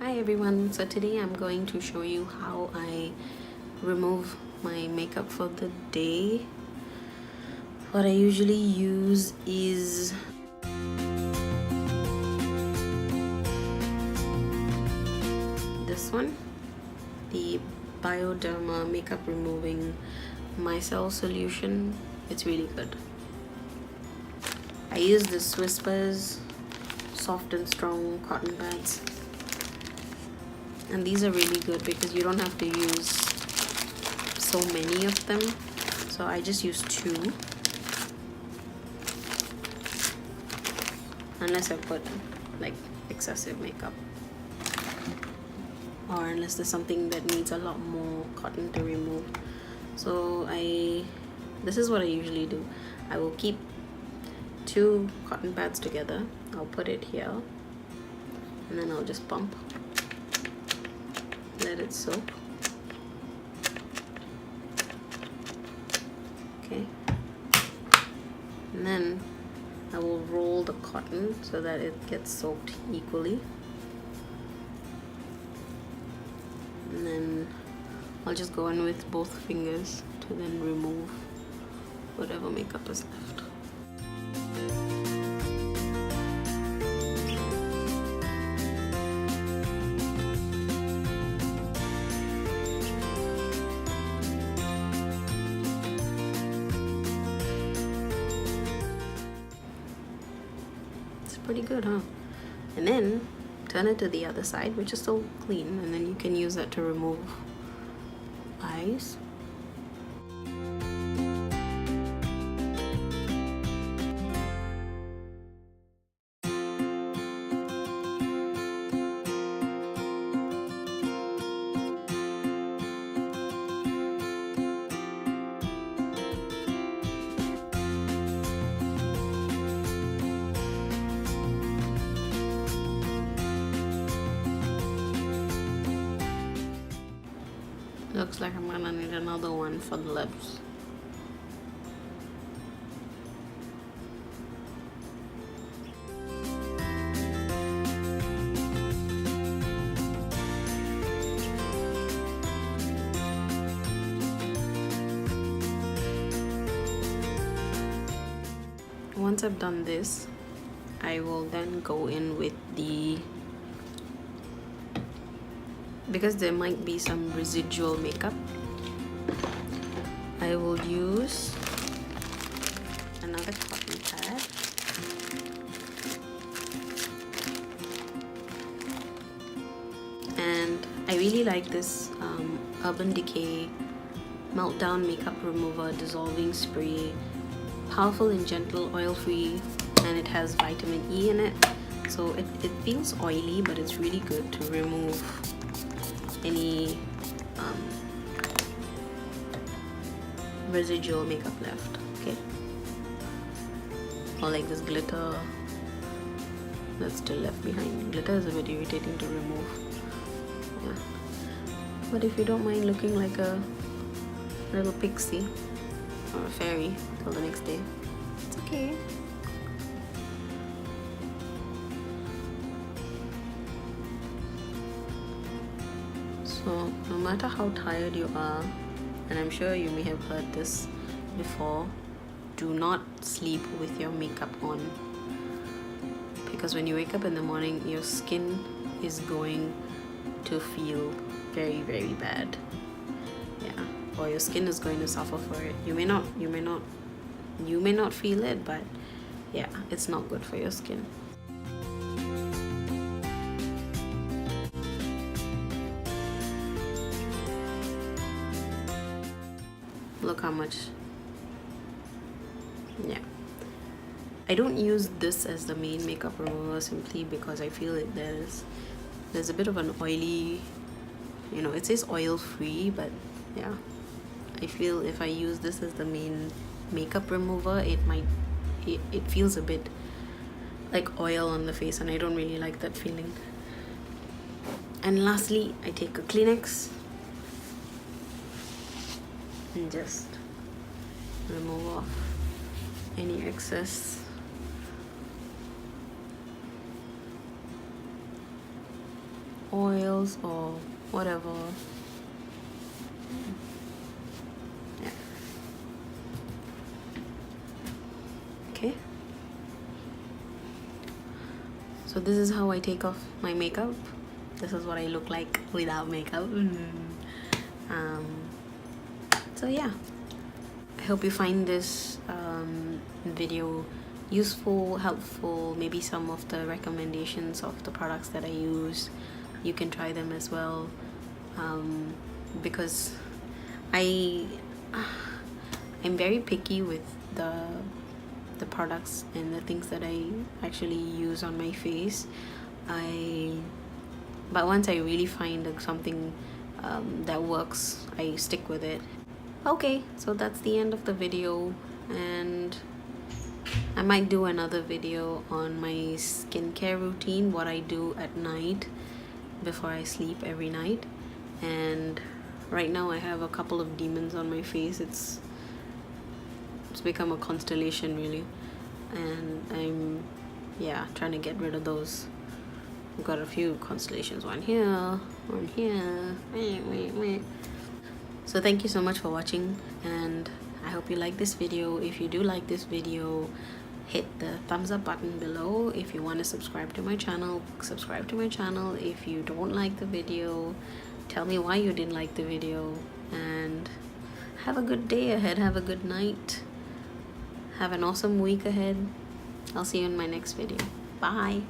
Hi everyone, so today I'm going to show you how I remove my makeup for the day. What I usually use is this one, the Bioderma makeup removing Micellar solution. It's really good. I use the Swisspers soft and strong cotton pads. And these are really good because you don't have to use so many of them. So I just use 2. Unless I put like excessive makeup. Or unless there's something that needs a lot more cotton to remove. So this is what I usually do. I will keep 2 cotton pads together. I'll put it here. And then I'll just pump. Let it soak. Okay. And then I will roll the cotton so that it gets soaked equally. And then I'll just go in with both fingers to then remove whatever makeup is left. Pretty good, huh? And then turn it to the other side, which is still clean, and then you can use that to remove eyes. Looks like I'm gonna need another one for the lips. Once I've done this, I will then go in with because there might be some residual makeup, I will use another cotton pad and I really like this Urban Decay Meltdown makeup remover dissolving spray. Powerful and gentle, oil-free, and it has vitamin E in it, so it feels oily, but it's really good to remove any residual makeup left. Okay, or like this glitter that's still left behind. Glitter is a bit irritating to remove, yeah, but if you don't mind looking like a little pixie or a fairy till the next day, it's okay. So no matter how tired you are, and I'm sure you may have heard this before, do not sleep with your makeup on, because when you wake up in the morning, your skin is going to feel very, very bad. Yeah, or your skin is going to suffer for it. You may not feel it, but yeah, it's not good for your skin. Look how much. Yeah, I don't use this as the main makeup remover simply because I feel there's a bit of an oily, it says oil free, but yeah, I feel if I use this as the main makeup remover, it feels a bit like oil on the face, and I don't really like that feeling. And lastly, I take a Kleenex and just remove off any excess. oils or whatever. Yeah. Okay. So this is how I take off my makeup. This is what I look like without makeup. So yeah, I hope you find this video useful, helpful. Maybe some of the recommendations of the products that I use, you can try them as well, because I'm very picky with the products and the things that I actually use on my face. But once I really find something that works, I stick with it. Okay, so that's the end of the video, and I might do another video on my skincare routine, what I do at night before I sleep every night. And right now I have a couple of demons on my face. It's become a constellation really, and I'm trying to get rid of those. I've got a few constellations, one here, one here. So thank you so much for watching, and I hope you like this video. If you do like this video, hit the thumbs up button below. If you want to subscribe to my channel, subscribe to my channel. If you don't like the video, tell me why you didn't like the video, and have a good day ahead. Have a good night. Have an awesome week ahead. I'll see you in my next video. Bye.